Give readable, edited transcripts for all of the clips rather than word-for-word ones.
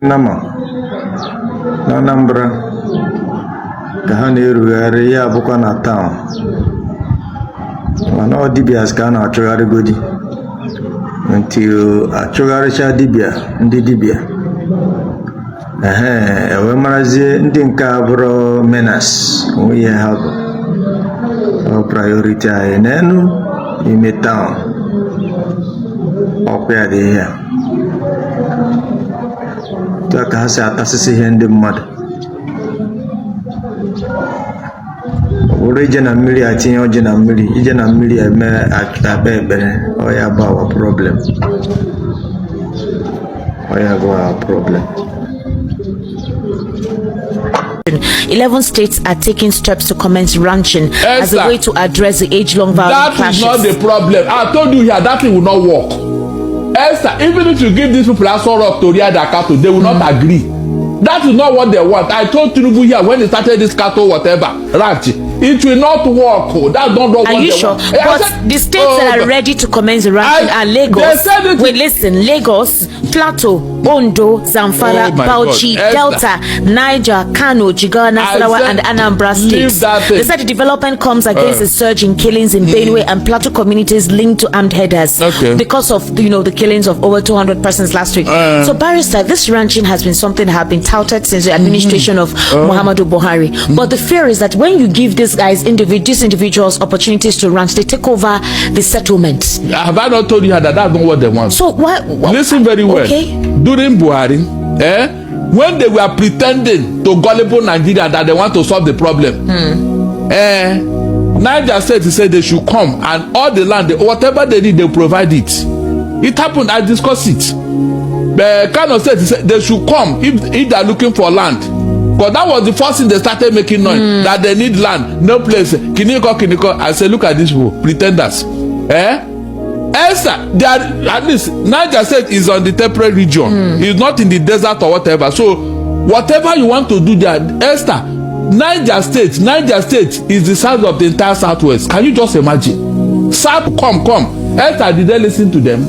Nama Anambra kahani ruwari ya buka na town wana odibias kana achogari godi until achogari cha dibia ndi dibia ewe marazie ndi nka bro menas we have priority nenu ime town okya de here taka hasa atasisi hende mmadu original mili ati original mili eme atabebe oya ba our problem 11 states are taking steps to commence ranching as a way to address the age-long violent clashes. That is not the problem. I told you here that thing will not work. Esther, even if you give these people a sort of to rear their cattle, they will not agree. That is not what they want. I told Tinubu here when they started this cattle whatever ranch, it will not work. That's not what they want. Are you sure? But the states that are ready to commence the ranching are Lagos. Wait, listen, Lagos, Plateau, Ondo, Zamfara, Bauchi, Delta, Niger, Kano, Jigawa, Nasarawa, and Anambra states. They said the development comes against a surge in killings in Benue and Plateau communities linked to armed herders because of the killings of over 200 persons last week. So, Barrister, this ranching has been something that have been touted since the administration of Muhammadu Buhari. But the fear is that when you give these guys, these individuals opportunities to ranch, they take over the settlements. Have I not told you that that's not what they want? So why? Listen very well. Okay. During Buhari, when they were pretending to gullible Nigeria that they want to solve the problem, Niger State said they should come and all the land, whatever they need, they provide it. It happened. I discussed it. The kind of state said they should come if they are looking for land. But that was the first thing they started making noise that they need land, no place. Kiniko. I said, look at these people, pretenders. Esther, they are, at least Niger State is on the temperate region. It's not in the desert or whatever. So whatever you want to do there, Esther, Niger State is the size of the entire Southwest. Can you just imagine? South, come. Esther, did they listen to them?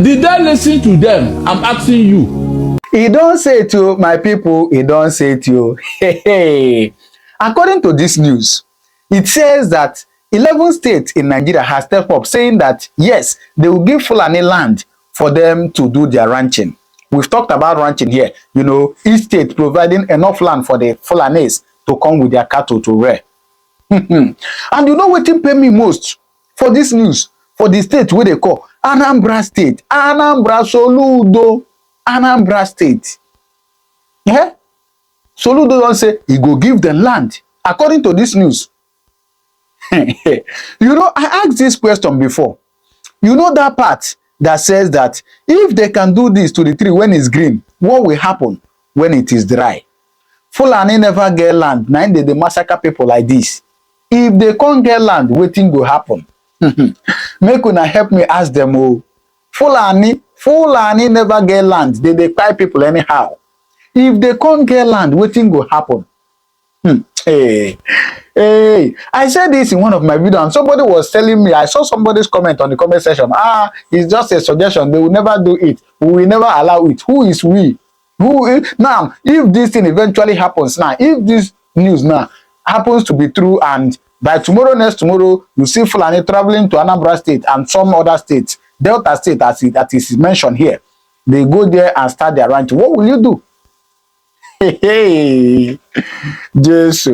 Did they listen to them? I'm asking you. He don't say to my people, he don't say to you. Hey. According to this news, it says that 11 states in Nigeria have stepped up saying that, yes, they will give Fulani land for them to do their ranching. We've talked about ranching here. Each state providing enough land for the Fulanis to come with their cattle to rear. And what pay me most for this news? For the state where they call Anambra State, Anambra, Soludo, Anambra State. Soludo don't say he go give them land. According to this news. I asked this question before. That part that says that if they can do this to the tree when it's green, what will happen when it is dry? Fulani never get land. Now they massacre people like this. If they can't get land, waiting will happen. Make una help me ask them. Fulani never get land. They buy people anyhow. If they can't get land, waiting will happen. Hey, I said this in one of my videos and somebody was telling me, I saw somebody's comment on the comment section. It's just a suggestion. They will never do it. We will never allow it. Who is we? Now, if this thing eventually happens now, if this news now happens to be true and by next tomorrow, you see Fulani traveling to Anambra State and some other states, Delta State that is mentioned here, they go there and start their ranch. What will you do? Hey, Jesus.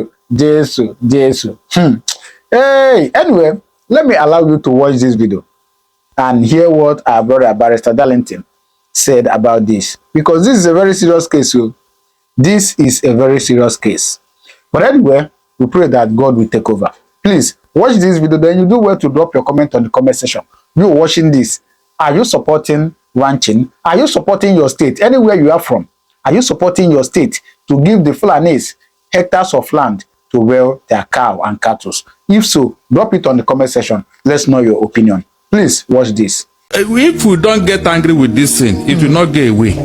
Hey, anyway, let me allow you to watch this video and hear what our brother Barrister Darlington said about this, because this is a very serious case. This is a very serious case. But anyway, we pray that God will take over. Please watch this video, then you do well to drop your comment on the comment section. You watching this, are you supporting ranching? Are you supporting your state anywhere you are from? Are you supporting your state to give the Fulanis hectares of land to rear their cow and cattle? If so, drop it on the comment section. Let's know your opinion. Please watch this. If we don't get angry with this thing, it will not get away.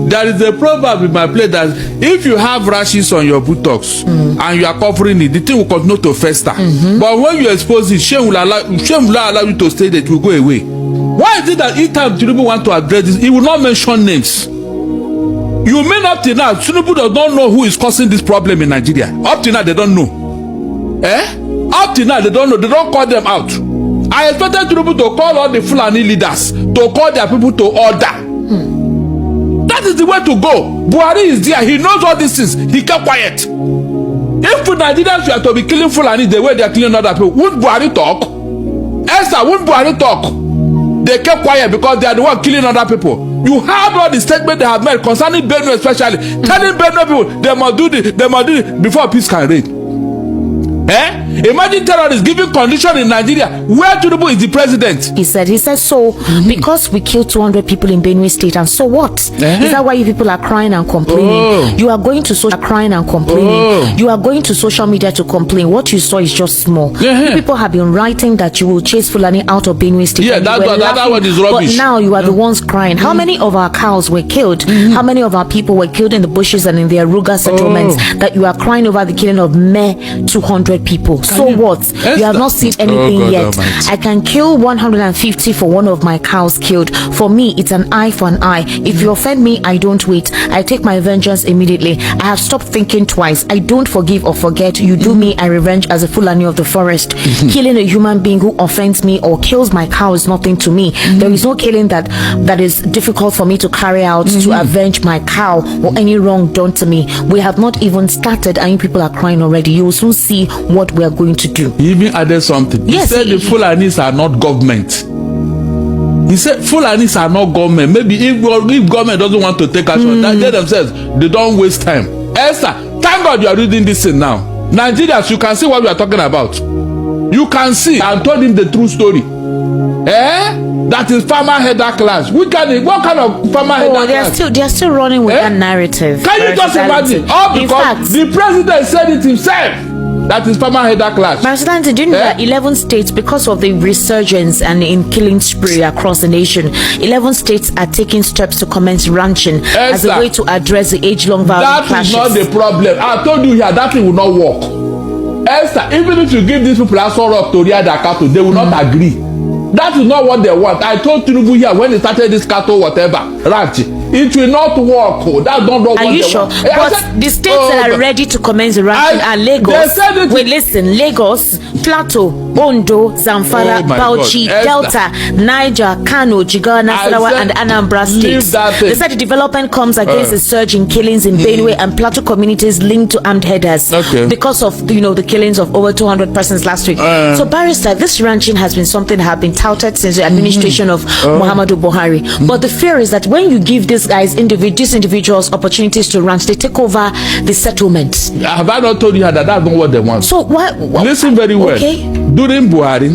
There is a proverb in my place that if you have rashes on your buttocks and you are covering it, the thing will continue to fester. But when you expose it, shame will allow you to stay there, it will go away. Why is it that each time Tinubu want to address this, he will not mention names? You mean up till now, Soludo does not know who is causing this problem in Nigeria? Up till now, they don't know. Up till now, they don't know. They don't call them out. I expected Soludo to call all the Fulani leaders, to call their people to order. That is the way to go. Buhari is there. He knows all these things. He kept quiet. If Nigerians were to be killing Fulani the way they are killing other people, wouldn't Buhari talk? Esther, wouldn't Buhari talk? They kept quiet because they are the one killing other people. You heard all the statements they have made concerning Benue especially, telling Benue people they must do this before peace can reign. Imagine terrorists giving condition in Nigeria where Tinubu is the president. He said so because we killed 200 people in Benue State, and so what? Is that why you people are crying and complaining? You are going to social You are going to social media to complain. What you saw is just small. You people have been writing that you will chase Fulani out of Benue State. Yeah, that one is rubbish. But now you are the ones crying. How many of our cows were killed? How many of our people were killed in the bushes and in the Aruga settlements that you are crying over the killing of mere 200 people? So what? You have not seen anything yet. I can kill 150 for one of my cows killed. For me, it's an eye for an eye. If you offend me, I don't wait. I take my vengeance immediately. I have stopped thinking twice. I don't forgive or forget. You do me, I revenge as a Fulani of the forest. Killing a human being who offends me or kills my cow is nothing to me. There is no killing that is difficult for me to carry out to avenge my cow or any wrong done to me. We have not even started and you people are crying already. You will soon see what we are going to do. He even added something. He said the Fulanis are not government. He said Fulanis are not government. Maybe if government doesn't want to take action, they themselves, they don't waste time. Esther, thank God you are reading this thing now. Nigerians, you can see what we are talking about. You can see. I told him the true story. That is farmer header class. What kind of farmer header class? They are still running with that narrative. Can you just imagine? All because the president said it himself. That is farmer header class. But do you know that 11 states, because of the resurgence and in killing spree across the nation, 11 states are taking steps to commence ranching as a way to address the age-long violent clashes. That is not the problem. I told you here, that thing will not work. Esther, even if you give these people a sort of to rear their cattle, they will not agree. That is not what they want. I told Tinubu here when they started this cattle whatever ranch, it will not work. That's not what they want. Are you sure? But the states that are ready to commence the ranching are Lagos. Wait, listen, Lagos, Plateau, Ondo, Zamfara, Bauchi, Delta, Niger, Kano, Jigawa, Nasarawa, and Anambra states. They said the development comes against the surge in killings in Benue and Plateau communities linked to armed headers because of the killings of over 200 persons last week. So, Barrister, this ranching has been something that have been touted since the administration of Muhammadu Buhari. But the fear is that when you give these individuals opportunities to ranch, they take over the settlements. Have I not told you that that's not what they want? So why? Listen very well. During Buhari,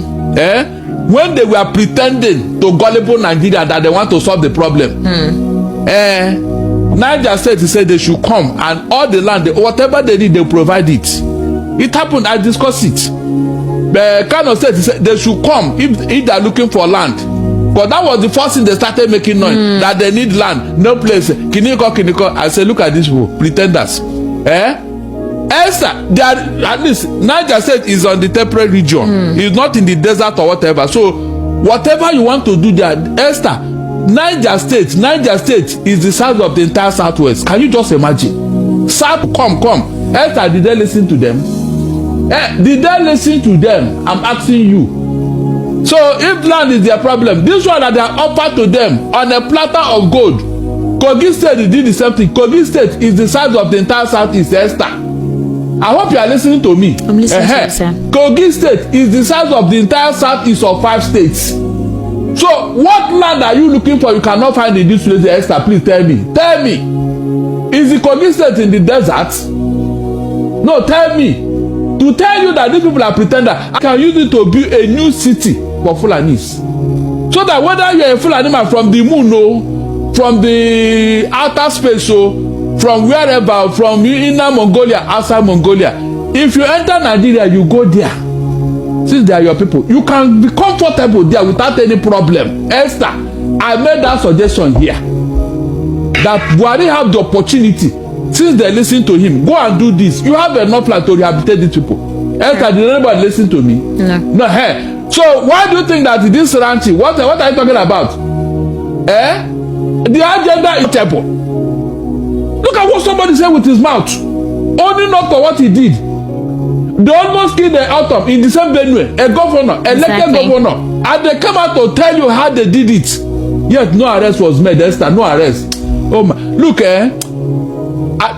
when they were pretending to gullible Nigeria that they want to solve the problem, Niger State said they should come and all the land, whatever they need, they provide it. It happened. I discussed it. The Kano State said they should come if they are looking for land. But that was the first thing they started making noise that they need land, no place. Kiniko. I said, look at these people, pretenders. Esther, they are, at least Niger State is on the temperate region. It's not in the desert or whatever. So whatever you want to do there, Esther, Niger State is the size of the entire Southwest. Can you just imagine? South, come. Esther, did they listen to them? Did they listen to them? I'm asking you. So if land is their problem, this one that they are offered to them on a platter of gold, Kogi State did the same thing. Kogi State is the size of the entire Southeast. Esther, I hope you are listening to me. I'm listening to you, sir. Kogi State is the size of the entire Southeast of 5 states. So what land are you looking for? You cannot find in this place, Esther. Please tell me. Tell me. Is the Kogi State in the desert? No, tell me. To tell you that these people are pretenders, I can use it to build a new city for Fulanis. So that whether you are a Fulani man from the moon, from the outer space, from wherever, from inner Mongolia, outside Mongolia, if you enter Nigeria, you go there. Since they are your people, you can be comfortable there without any problem. Esther, I made that suggestion here. That Buhari have the opportunity. Since they listen to him, go and do this. You have enough land to rehabilitate these people. Esther, did anybody listen to me? No. Hey. So why do you think that this ranching? What are you talking about? The agenda is terrible. Look at what somebody said with his mouth. Only not for what he did. They almost killed the autumn in the same Benue, a governor, elected governor, and they came out to tell you how they did it. Yet no arrest was made, Esther, no arrest. Oh my, look,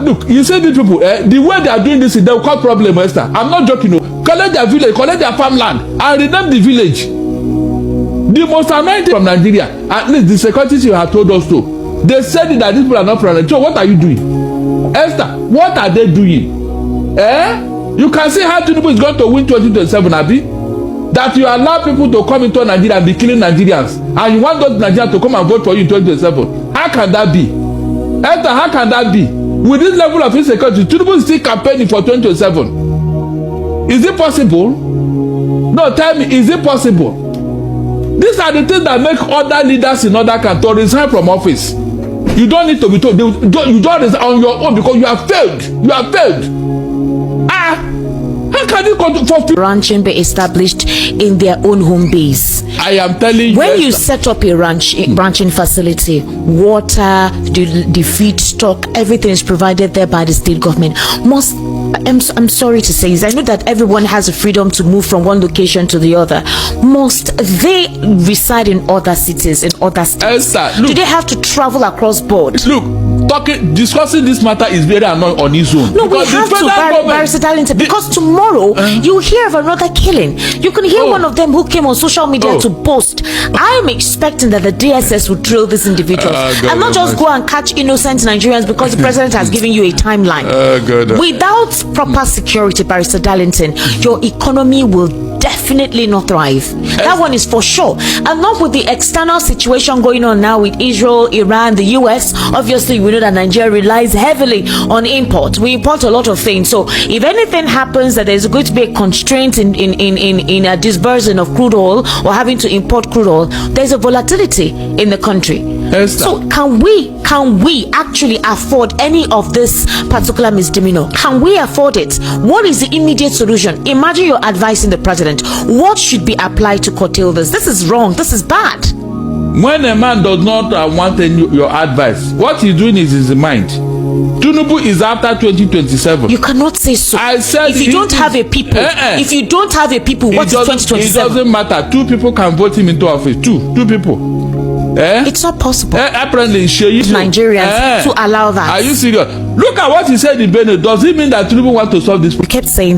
look, you see these people, the way they are doing this, they will cause problem, Esther. I'm not joking. No. Collect their village, collect their farmland, and rename the village. The most annoying thing from Nigeria, at least the security you have told us to, they said that these people are not from Nigeria. So what are you doing? Esther, what are they doing? You can see how Tinubu is going to win 2027, Abi. That you allow people to come into Nigeria and be killing Nigerians, and you want those Nigerians to come and vote for you in 2027. How can that be? Esther, how can that be? With this level of insecurity, Tinubu is still campaigning for 2027. Is it possible? No, tell me, is it possible? These are the things that make other leaders in other countries resign from office. You don't need to be told. You don't resign on your own because you have failed. You have failed. How can you go for ranching be established in their own home base? I am telling you. When you set up a ranching facility, water, the feedstock, everything is provided there by the state government. I'm sorry to say this. I know that everyone has a freedom to move from one location to the other. Must they reside in other cities, in other states? Esther, look, do they have to travel across board? Look, discussing this matter is very annoying on its own. No, we have to, Barrister Darlington, because tomorrow you hear of another killing. You can hear one of them who came on social media to boast. I'm expecting that the DSS will drill these individuals and not just go and catch innocent Nigerians because the president has given you a timeline. Without proper security, Barrister Darlington, your economy will definitely not thrive. That one is for sure. And not with the external situation going on now with Israel, Iran, the US. Obviously, we know that Nigeria relies heavily on import. We import a lot of things. So if anything happens that there's going to be a constraint in a disbursing of crude oil or having to import crude oil, there's a volatility in the country. Esther. So can we actually afford any of this particular misdemeanor? Can we afford it? What is the immediate solution? Imagine you're advising the president. What should be applied to curtail this? This is wrong. This is bad. When a man does not want your advice, what he's doing is his mind. Tinubu is after 2027. You cannot say so. I said if you don't have a people, if you don't have a people, what is 2027? It doesn't matter. 2 people can vote him into office. Two people. It's not possible. Apparently, Nigerians to allow that. Are you serious? Look at what he said in Benin. Does it mean that Tinubu want to solve this? They kept saying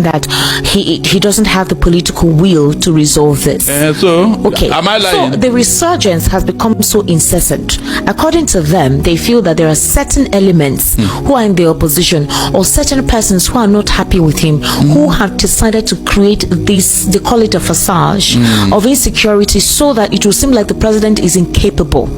that he doesn't have the political will to resolve this. Okay. Am I lying? So the resurgence has become so incessant. According to them, they feel that there are certain elements who are in the opposition or certain persons who are not happy with him who have decided to create this, they call it a facade of insecurity, so that it will seem like the president is incapable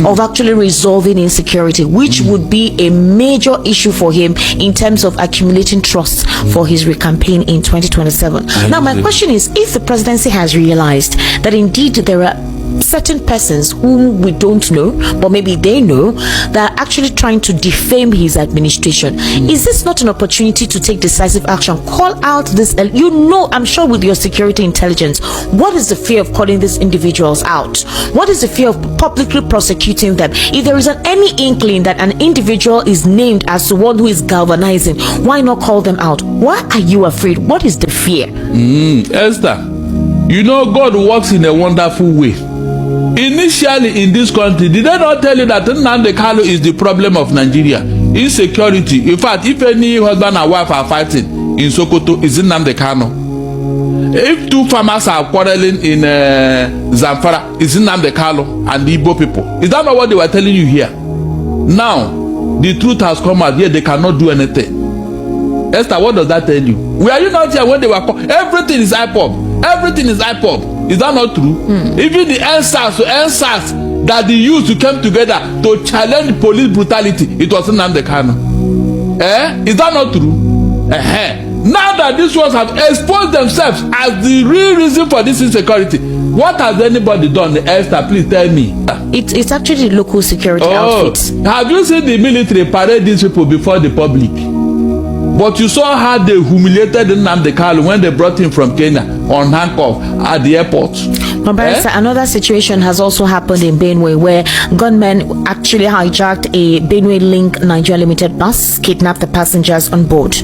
of actually resolving insecurity, which would be a major issue for him in terms of accumulating trust for his recampaign in 2027. Now, my question is, if the presidency has realized that indeed there are certain persons whom we don't know, but maybe they know, that are actually trying to defame his administration, is this not an opportunity to take decisive action? Call out this, I'm sure with your security intelligence, what is the fear of calling these individuals out? What is the fear of publicly prosecuting them? If there is any inkling that an individual is named as the one who is galvanizing, why not call them out? Why are you afraid? What is the fear? Esther, God works in a wonderful way. Initially in this country, did they not tell you that Nnamdi Kanu is the problem of Nigeria? Insecurity. In fact, if any husband and wife are fighting in Sokoto, is Nnamdi Kanu. If 2 farmers are quarreling in Zamfara, is Nnamdi Kanu and the Igbo people. Is that not what they were telling you here? Now, the truth has come out here. They cannot do anything. Esther, what does that tell you? Were you not here when they were everything is IPOB? Everything is IPOB. Is that not true? Even the answers that the youth came together to challenge police brutality, it was Nnamdi Kanu. Is that not true? Now that these ones have exposed themselves as the real reason for this insecurity, what has anybody done? Esther, please tell me. It's actually the local security outfits. Have you seen the military parade these people before the public? But you saw how they humiliated Nnamdi Kanu when they brought him from Kenya. on handcuff at the airport. Another situation has also happened in Benue where gunmen actually hijacked a Benue Link Nigeria Limited bus, kidnapped the passengers on board.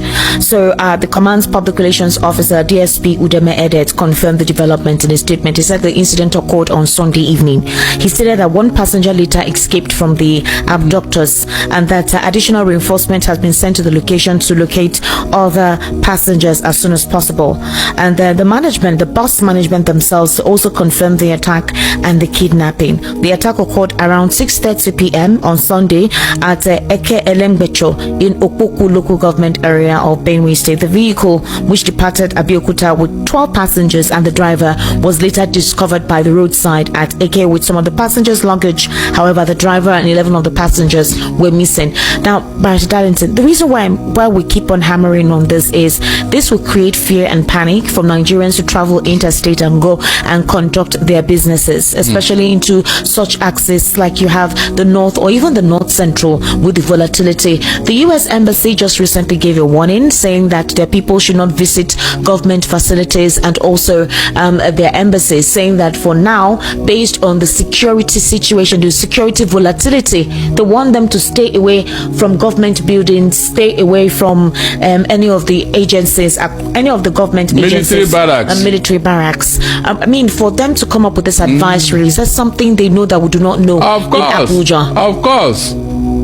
So the command's public relations officer, DSP Udeme Edet, confirmed the development in a statement. He said the incident occurred on Sunday evening. He stated that one passenger later escaped from the abductors and that additional reinforcement has been sent to the location to locate other passengers as soon as possible. And the bus management themselves also confirmed the attack and the kidnapping. The attack occurred around 6:30 p.m. on Sunday at Eke Elembecho in Opoku local government area of Benue State. The vehicle, which departed Abeokuta with 12 passengers and the driver, was later discovered by the roadside at Eke with some of the passengers' luggage. However, the driver and 11 of the passengers were missing. Now, Barrister Darlington, the reason why we keep on hammering on this is this will create fear and panic for Nigerians to travel interstate and go and conduct their businesses, especially into such axes like you have the north or even the north central with the volatility. The U.S. Embassy just recently gave a warning saying that their people should not visit government facilities and also their embassies, saying that for now, based on the security situation, the security volatility, they want them to stay away from government buildings, stay away from any of the agencies, any of the government agencies, military barracks. I mean, for them to come up with this advisory, is that something they know that we do not know in Abuja? Of course.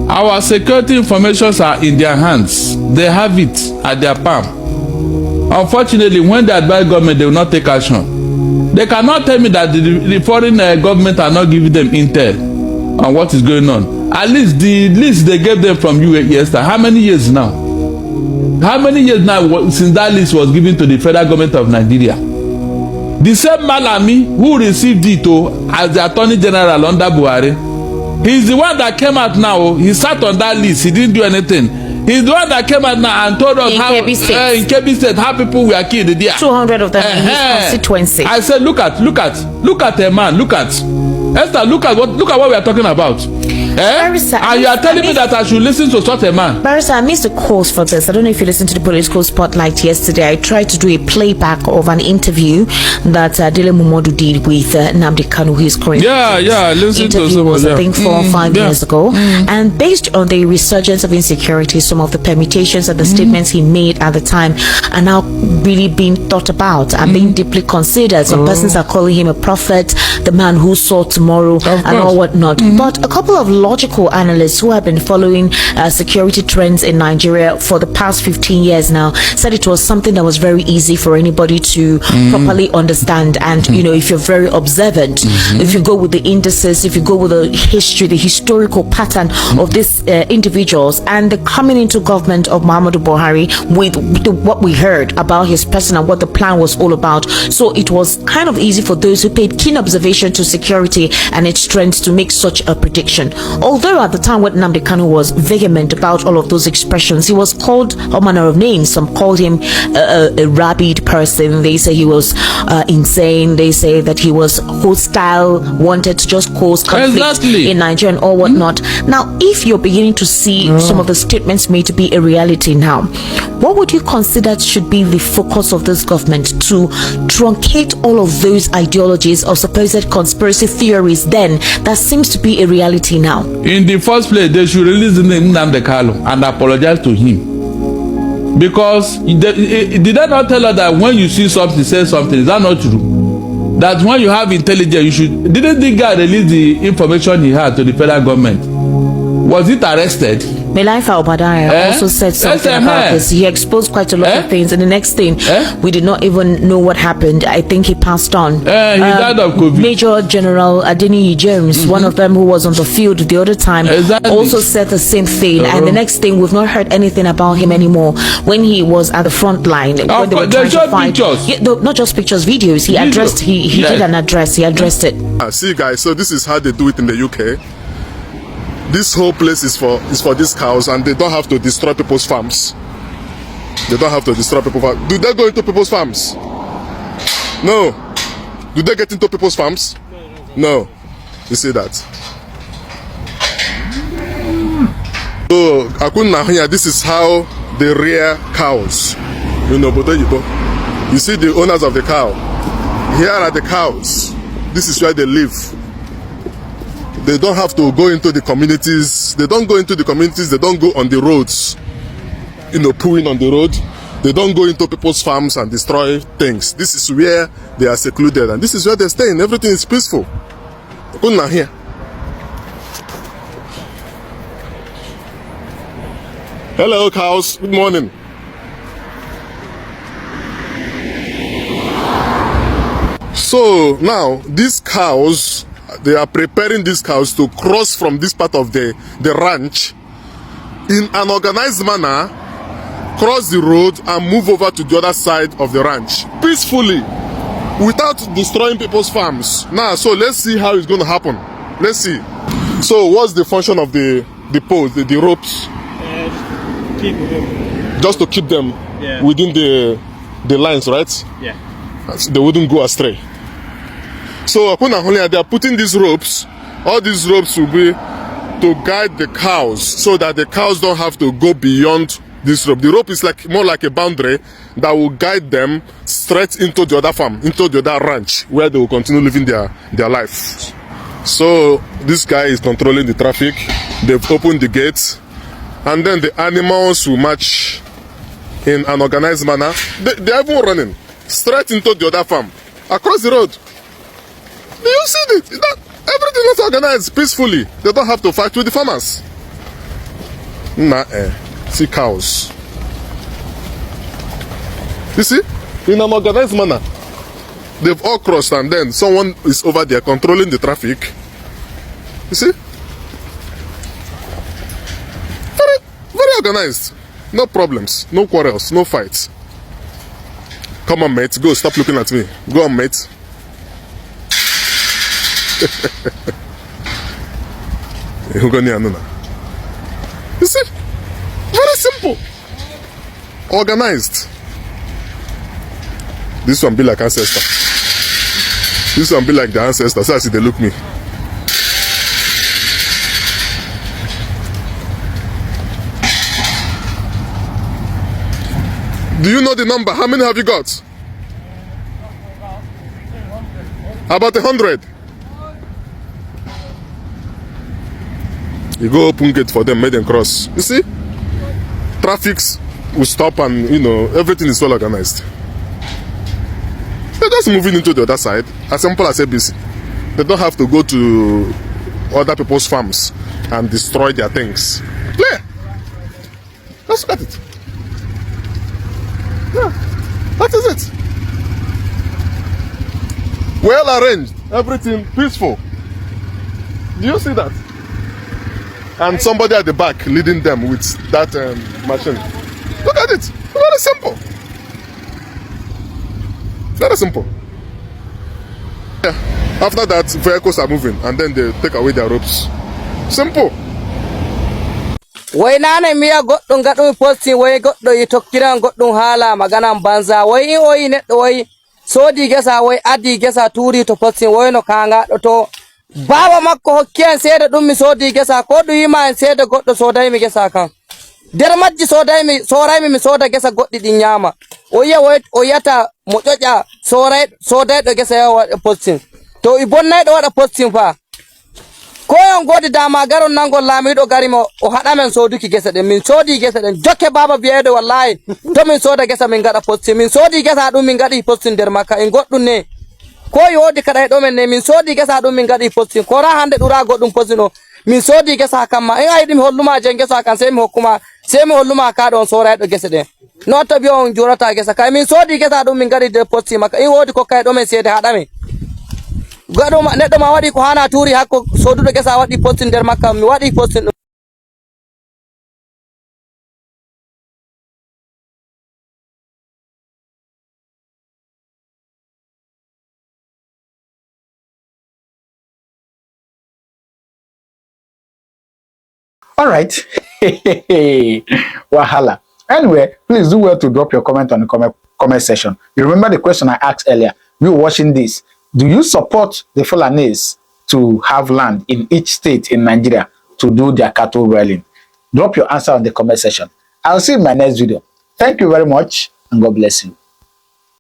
Our security informations are in their hands. They have it at their palm. Unfortunately, when they advise government, they will not take action. They cannot tell me that the foreign government are not giving them intel on what is going on. At least the list they gave them from UAE yesterday. How many years now? How many years now since that list was given to the federal government of Nigeria? The same Malami who received it as the Attorney General under Buhari, he's the one that came out now. He sat on that list. He didn't do anything. He's the one that came out now and told us in Kebbi State how people were killed there. 200 of them in his constituency. I said, look at a man. Look at Esther. Look at what we are talking about. Barrister, and you are telling me that I should listen to such a man. Barrister, I missed the calls for this. I don't know if you listened to the political spotlight yesterday. I tried to do a playback of an interview that Dele Momodu did with Nnamdi Kanu, who is currently listen to some was, I think 4 or 5 years ago. And based on the resurgence of insecurity, some of the permutations and the statements he made at the time are now really being thought about and being deeply considered. Some persons are calling him a prophet, the man who saw tomorrow, and all whatnot. But a couple of logical analysts who have been following security trends in Nigeria for the past 15 years now said it was something that was very easy for anybody to properly understand. And you know, if you're very observant, if you go with the indices, if you go with the history, the historical pattern of these individuals and the coming into government of Muhammadu Buhari with what we heard about his person and what the plan was all about, so it was kind of easy for those who paid keen observation to security and its trends to make such a prediction. Although at the time when Nnamdi Kanu was vehement about all of those expressions, he was called all manner of names. Some called him a rabid person. They say he was insane. They say that he was hostile, wanted to just cause conflict in Nigeria and all whatnot. Now, if you're beginning to see some of the statements made to be a reality now, what would you consider should be the focus of this government to truncate all of those ideologies or supposed conspiracy theories then that seems to be a reality now? In the first place, they should release Nnamdi Kanu and apologize to him. Because did they not tell us that when you see something, say something? Is that not true? That when you have intelligence, you should. Didn't the guy release the information he had to the federal government? Was it arrested? Melaifa Obadaya also said something about this. He exposed quite a lot of things, and the next thing, we did not even know what happened. I think he passed on. He died of COVID. Major General Adeniyi James, one of them who was on the field the other time, also said the same thing. And the next thing, we've not heard anything about him anymore. When he was at the front line, when they were trying to fight, not just pictures, videos. He addressed. He did an address. He addressed it. See, guys. So this is how they do it in the UK. This whole place is for these cows, and they don't have to destroy people's farms. They don't have to destroy people's farms. Do they go into people's farms? No. Do they get into people's farms? No. You see that? So, this is how they rear cows. You know, but You see the owners of the cow. Here are the cows. This is where they live. They don't have to go into the communities. They don't go into the communities. They don't go on the roads, pooing on the road. They don't go into people's farms and destroy things. This is where they are secluded, and this is where they're staying. Everything is peaceful. Unna here. Hello, cows. Good morning. So now these cows, they are preparing these cows to cross from this part of the ranch in an organized manner, cross the road and move over to the other side of the ranch peacefully without destroying people's farms. Now, so let's see how it's going to happen. Let's see. So what's the function of the poles, the ropes? Just to keep them within the lines, right? Yeah. So they wouldn't go astray. So they are putting these ropes. All these ropes will be to guide the cows so that the cows don't have to go beyond this rope. The rope is more like a boundary that will guide them straight into the other farm, into the other ranch, where they will continue living their life. So this guy is controlling the traffic. They've opened the gates, and then the animals will march in an organized manner. They're even running straight into the other farm, across the road. Do you see it? Everything is organized peacefully. They don't have to fight with the farmers. See cows. You see? In an organized manner. They've all crossed, and then someone is over there controlling the traffic. You see? Very, very organized. No problems, no quarrels, no fights. Come on, mate. Go, stop looking at me. Go on, mate. You see? Very simple. Organized. This one be like ancestor. This one be like the ancestor. So I see they look me. Do you know the number? How many have you got? About 100. You go open gate for them, make them cross. You see? Traffic will stop, and everything is well organized. They're just moving into the other side, as simple as ABC. They don't have to go to other people's farms and destroy their things. Clear? Let's look at it. Yeah, that is it. Well arranged, everything peaceful. Do you see that? And somebody at the back leading them with that machine. Look at it. Very simple. Very simple. Yeah. After that, vehicles are moving, and then they take away their ropes. Simple. Wai nane miya goddum gadum posting wai goddo yi tokkiran goddum hala magana banza wai in oyi neddo wai sodi gesa wai adi gesa turi to posting wai no kanga do to baba makko hokkiyan seeda dum mi sodi gesa ko du yima en seeda goddo sodai mi gesa kan der majji sodai mi soda gesa goddi di nyama o yata mo joja sodai do gesa ya posting to i bonnay do wada posting fa ko on godi dama garon nangol lamido garimo o hada men soduki gesa den min sodi gesa den jokke baba biyedo wallahi to min soda gesa min gada posting min sodi gesa dum min gadi posting der makka en goddum ne ko yodi kada do men ne min sodi gesa dum min gadi posting ko ra hande dura goddum posting no min sodi gesa kamma en aydi mi holluma jen gesa kan sai mi hokkuma sai mi holluma ka don sora do gesa den no to bi on jurata gesa kay min sodi gesa dum min gadi de posting makka en wodi ko kay do men sede hada me gado neddo ma wadi ko hana turi hakko sodudo gesa wadi posting der makka mi wadi posting. All right. Wahala. Anyway, please do well to drop your comment on the comment section. You remember the question I asked earlier. You watching this. Do you support the Fulanis to have land in each state in Nigeria to do their cattle rallying? Drop your answer on the comment section. I'll see you in my next video. Thank you very much, and God bless you.